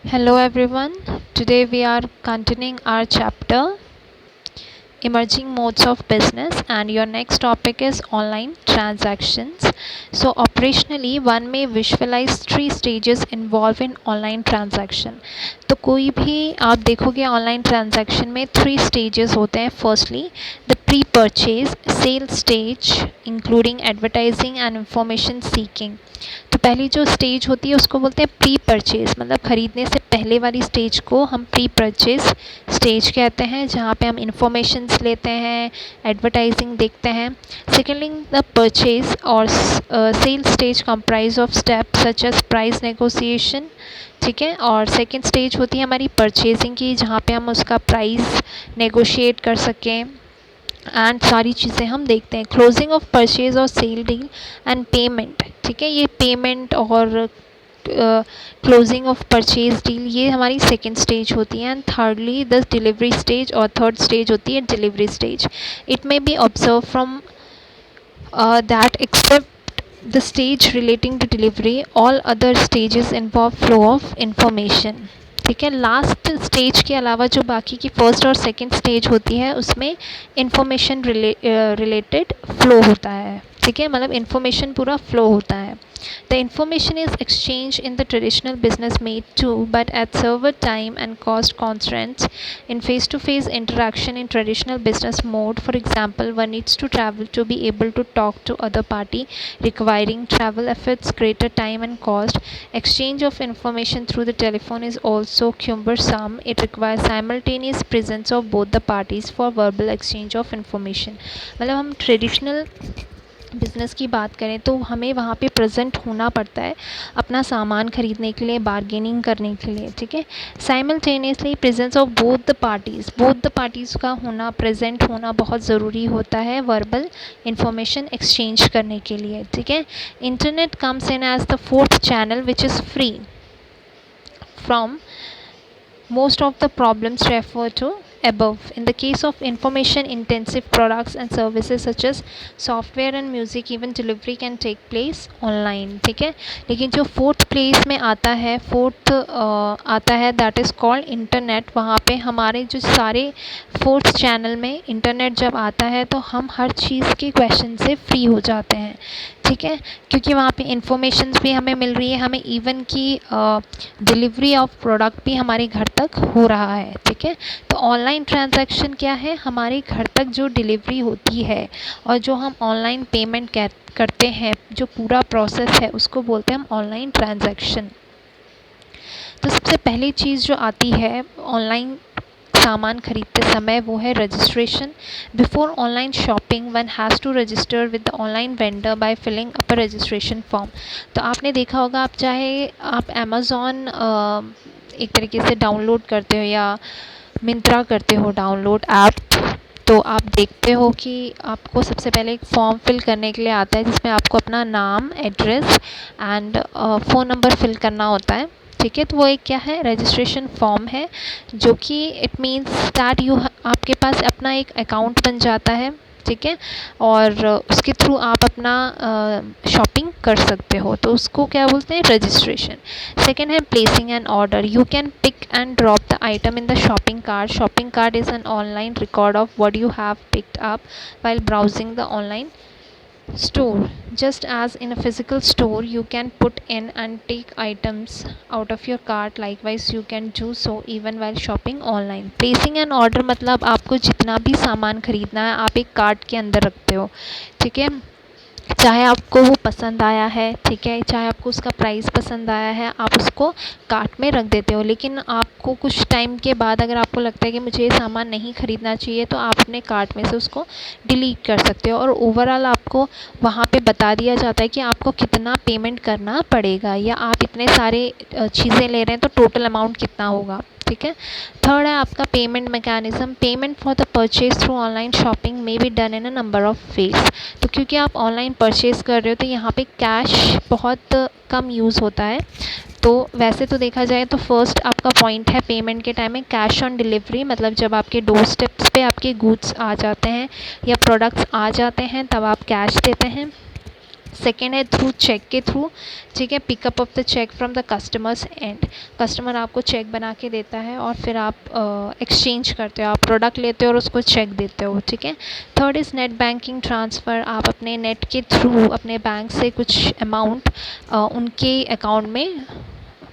Hello everyone. Today we are continuing our chapter Emerging Modes of Business, and your next topic is online transactions. So operationally one may visualize three stages involved in online transaction. तो कोई भी आप देखोगे online transaction में three stages होते हैं. Firstly the pre purchase sale stage including advertising and information seeking. तो पहली जो स्टेज होती है उसको बोलते हैं प्री परचेज, मतलब ख़रीदने से पहले वाली स्टेज को हम प्री परचेज स्टेज कहते हैं, जहाँ पे हम इंफॉर्मेशंस लेते हैं, एडवर्टाइजिंग देखते हैं. सेकेंडली द परचेज और sale stage comprise of steps such as price negotiation. ठीक है. और सेकेंड स्टेज होती है हमारी परचेजिंग की, जहाँ पे हम उसका प्राइस नेगोशिएट कर सकें एंड सारी चीज़ें हम देखते हैं. क्लोजिंग ऑफ परचेज और सेल डील एंड पेमेंट. ठीक है. ये पेमेंट और क्लोजिंग ऑफ परचेज डील ये हमारी सेकेंड स्टेज होती है. And thirdly the delivery stage और थर्ड स्टेज होती है delivery stage. It may be observe from that except the stage relating to delivery all other stages involve flow of information. ठीक है. Last stage के अलावा जो बाकी की फर्स्ट और सेकंड स्टेज होती है उसमें इंफॉर्मेशन रिलेटेड फ्लो होता है. ठीक है. मतलब इंफॉर्मेशन पूरा फ्लो होता है. The information is exchange in the traditional business made to but at server time and cost constants in face-to-face interaction in traditional business mode. For example, one needs to travel to be able to talk to other party, requiring travel efforts, greater time and cost. Exchange of information through the telephone is also cumbersome. It requires simultaneous presence of both the parties for verbal exchange of information. मतलब हम traditional business की बात करें तो हमें वहाँ पे present होना पड़ता है अपना सामान ख़रीदने के लिए, बार्गेनिंग करने के लिए. ठीक है. Simultaneously presence of both the parties का होना, प्रेजेंट होना बहुत ज़रूरी होता है वर्बल इंफॉर्मेशन एक्सचेंज करने के लिए. ठीक है. Internet comes in as the fourth channel which is free from most of the problems referred to above. In the case of information intensive products and services such as software and music, even delivery can take place online. ठीक है. लेकिन जो fourth place में आता है, आता है that is called internet. वहाँ पे हमारे जो सारे फोर्थ चैनल में इंटरनेट जब आता है तो हम हर चीज़ के क्वेश्चन से फ्री हो जाते हैं. ठीक है. क्योंकि वहाँ पे इंफॉर्मेशंस भी हमें मिल रही है, हमें इवन की डिलीवरी ऑफ प्रोडक्ट भी हमारे घर तक हो रहा है. ठीक है. तो ऑनलाइन ट्रांजैक्शन क्या है, हमारे घर तक जो डिलीवरी होती है और जो हम ऑनलाइन पेमेंट करते हैं, जो पूरा प्रोसेस है उसको बोलते हैं हम ऑनलाइन ट्रांजैक्शन. तो सबसे पहली चीज़ जो आती है ऑनलाइन सामान खरीदते समय वो है registration. Before online shopping one has to register with the online vendor by filling up a registration form. तो आपने देखा होगा, आप चाहे आप अमेज़ॉन एक तरीके से डाउनलोड करते हो या मिंत्रा करते हो डाउनलोड ऐप, तो आप देखते हो कि आपको सबसे पहले एक फॉर्म फिल करने के लिए आता है जिसमें आपको अपना नाम, address and phone number fill करना होता है. ठीक है. तो वो एक क्या है, रजिस्ट्रेशन फॉर्म है, जो कि इट मीन्स दैट आपके पास अपना एक अकाउंट बन जाता है. ठीक है. और उसके थ्रू आप अपना शॉपिंग कर सकते हो, तो उसको क्या बोलते हैं, रजिस्ट्रेशन. सेकेंड है placing an order. You can pick and drop the item in the shopping cart. Shopping cart is an online record of what you have picked up while browsing the online store. Just as in a physical store you can put in and take items out of your cart, likewise you can do so even while shopping online. Placing an order मतलब आपको जितना भी सामान खरीदना है आप एक cart के अंदर रखते हो. ठीक है. चाहे आपको वो पसंद आया है, ठीक है, चाहे आपको उसका प्राइस पसंद आया है, आप उसको कार्ट में रख देते हो. लेकिन आपको कुछ टाइम के बाद अगर आपको लगता है कि मुझे ये सामान नहीं ख़रीदना चाहिए, तो आप अपने कार्ट में से उसको डिलीट कर सकते हो. और ओवरऑल आपको वहाँ पे बता दिया जाता है कि आपको कितना पेमेंट करना पड़ेगा, या आप इतने सारे चीज़ें ले रहे हैं तो टोटल अमाउंट कितना होगा. ठीक है. थर्ड है आपका payment mechanism. Payment for the purchase through online shopping may be done in a number of ways. तो क्योंकि आप ऑनलाइन परचेज़ कर रहे हो तो यहाँ पे कैश बहुत कम यूज़ होता है. तो वैसे तो देखा जाए तो फर्स्ट आपका पॉइंट है पेमेंट के टाइम में कैश ऑन डिलीवरी, मतलब जब आपके डोर स्टेप्स पे आपके गुड्स आ जाते हैं या प्रोडक्ट्स आ जाते हैं तब आप कैश देते हैं. सेकेंड है थ्रू चेक के थ्रू, ठीक है, pickup of the cheque from the customers and. Customer आपको चेक बना के देता है और फिर आप एक्सचेंज करते हो, आप प्रोडक्ट लेते हो और उसको चेक देते हो, ठीक है। Third is net banking transfer, आप अपने नेट के थ्रू अपने बैंक से कुछ अमाउंट उनके अकाउंट में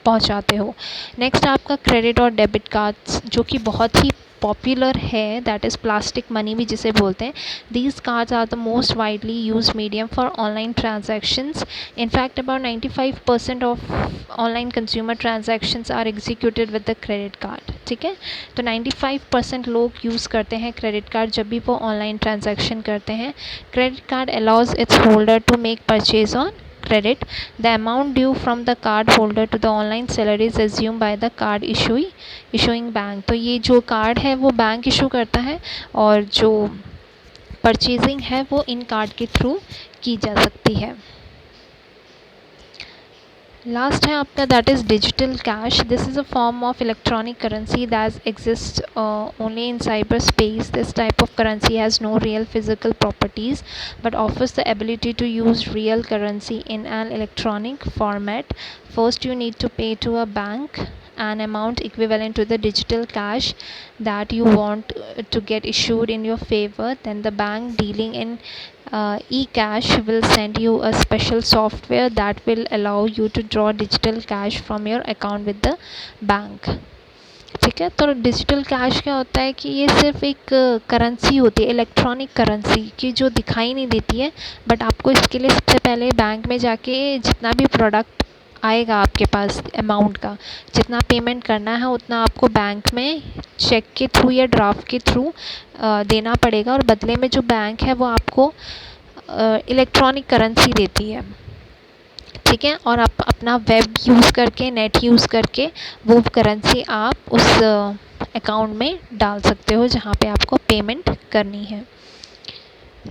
पहुंचाते हो। नेक्स्ट आपका क्रेडिट और डेबिट कार्ड्स, जो कि बहुत ही पॉपुलर है, दैट इज़ प्लास्टिक मनी भी जिसे बोलते हैं। These cards are the most widely use medium for online transactions. In fact about 95% of online consumer transactions are executed with the credit card, ठीक है। तो 95% लोग यूज़ करते हैं क्रेडिट कार्ड जब भी वो ऑनलाइन ट्रांजैक्शन करते हैं। Credit card allows its holder to make purchase on credit. The amount due from the card holder to the online seller is assumed by the card issuing bank. तो ये जो card है वो bank issue करता है और जो purchasing है वो इन कार्ड के थ्रू की जा सकती है। लास्ट है आपका that is digital cash. This is a form of electronic currency that exist only in cyber space. This type of currency has no real physical properties but offers the ability to use real currency in an electronic format. First, you need to pay to a bank an amount equivalent to the digital cash that you want to get issued in your favor. Then the bank dealing in e-cash will send you a special software that will allow you to draw digital cash from your account with the bank. ठीक है, तो digital cash क्या होता है कि ये सिर्फ एक करेंसी होती है, इलेक्ट्रॉनिक करेंसी की, जो दिखाई नहीं देती है, बट आपको इसके लिए सबसे पहले बैंक में जाके जितना भी प्रोडक्ट आएगा आपके पास अमाउंट का, जितना पेमेंट करना है उतना आपको बैंक में चेक के थ्रू या ड्राफ्ट के थ्रू देना पड़ेगा और बदले में जो बैंक है वो आपको इलेक्ट्रॉनिक करेंसी देती है, ठीक है। और आप अपना वेब यूज़ करके, नेट यूज़ करके वो करेंसी आप उस अकाउंट में डाल सकते हो जहाँ पे आपको पेमेंट करनी है।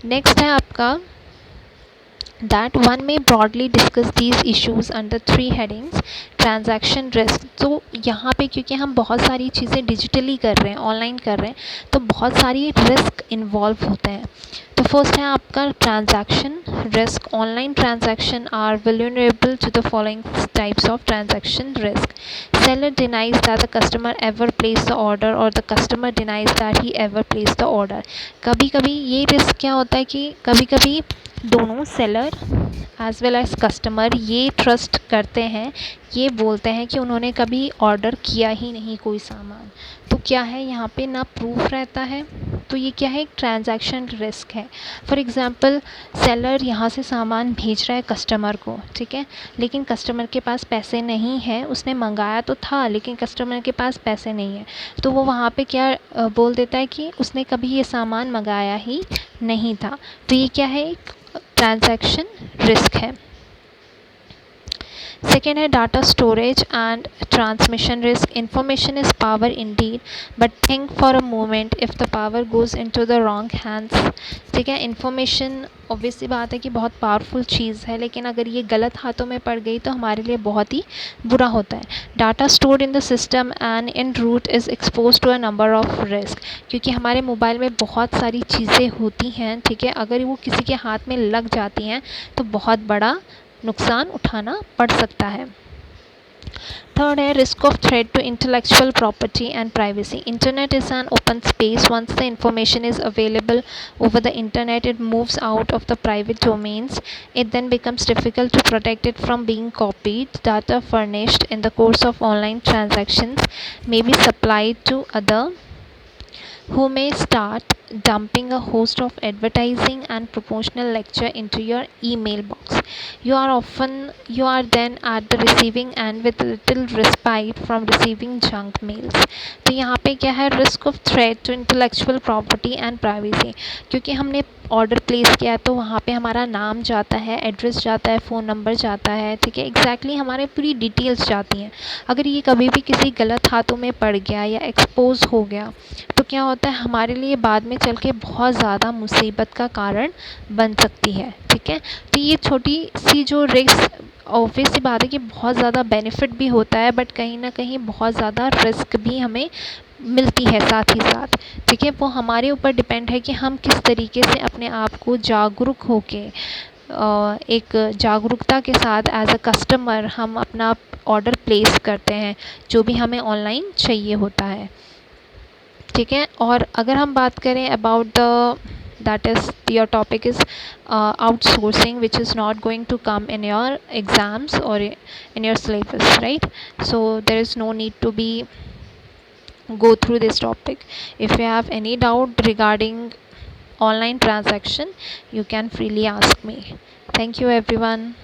नेक्स्ट है आपका that one may broadly discuss these issues under 3 headings. Transaction risk, तो यहाँ पे क्योंकि हम बहुत सारी चीज़ें डिजिटली कर रहे हैं, ऑनलाइन कर रहे हैं, तो बहुत सारी रिस्क इन्वॉल्व होते हैं। तो फर्स्ट है आपका transaction risk. Online transaction are vulnerable to the following types of transaction risk. Seller denies that the customer ever placed the order or the customer denies that he ever placed the order. कभी कभी ये risk क्या होता है कि कभी कभी दोनों seller as well as customer ये ट्रस्ट करते हैं, ये बोलते हैं कि उन्होंने कभी ऑर्डर किया ही नहीं कोई सामान, तो क्या है यहाँ पे ना प्रूफ रहता है, तो ये क्या है, एक ट्रांजैक्शन रिस्क है। फॉर एग्ज़ाम्पल सेलर यहाँ से सामान भेज रहा है कस्टमर को, ठीक है, लेकिन कस्टमर के पास पैसे नहीं है, उसने मंगाया तो था लेकिन कस्टमर के पास पैसे नहीं है, तो वो वहाँ पे क्या बोल देता है कि उसने कभी ये सामान मंगाया ही नहीं था, तो ये क्या है, एक ट्रांजैक्शन रिस्क है। सेकेंड है data storage and transmission risk. Information is power Indeed but think for a moment if the power goes into the wrong hands, ठीक है। इंफॉर्मेशन ऑब्वियसली बात है कि बहुत पावरफुल चीज़ है, लेकिन अगर ये गलत हाथों में पड़ गई तो हमारे लिए बहुत ही बुरा होता है। Data stored in the system and en route is expose to a number of risk, क्योंकि हमारे मोबाइल में बहुत सारी चीज़ें होती हैं, ठीक है, अगर वो किसी के हाथ में लग जाती हैं तो बहुत बड़ा नुकसान उठाना पड़ सकता है। थर्ड है risk of threat to intellectual property and privacy. Internet is an open space. Once the information is available over the internet it moves out of the private domains. It then becomes difficult to protect it from being copied. Data furnished in the course of online transactions may be supplied to others who may start dumping a host of advertising and promotional lecture into your email box. You are then at the receiving end with little respite from receiving junk mails. तो यहाँ पे क्या है, risk of threat to intellectual property and privacy, क्योंकि हमने order place किया है तो वहाँ पे हमारा नाम जाता है, एड्रेस जाता है, फ़ोन नंबर जाता है, ठीक है, एग्जैक्टली हमारे पूरी डिटेल्स जाती हैं। अगर ये कभी भी किसी गलत हाथों में पड़ गया या एक्सपोज हो गया तो क्या होता है, हमारे लिए बाद में चल के बहुत ज़्यादा मुसीबत का कारण बन सकती है, ठीक है। तो ये छोटी सी जो रिस्क, ऑब्वियस सी बात है कि बहुत ज़्यादा बेनिफिट भी होता है बट कहीं ना कहीं बहुत ज़्यादा रिस्क भी हमें मिलती है साथ ही साथ, ठीक है। वो हमारे ऊपर डिपेंड है कि हम किस तरीके से अपने आप को जागरूक होके एक जागरूकता के साथ एज अ कस्टमर हम अपना ऑर्डर प्लेस करते हैं जो भी हमें ऑनलाइन चाहिए होता है। ठीक है, और अगर हम बात करें about the that is your topic is outsourcing, which is not going to come in your exams or in your syllabus, right? So there is no need to be go through this topic. If you have any doubt regarding online transaction, you can freely ask me. Thank you everyone.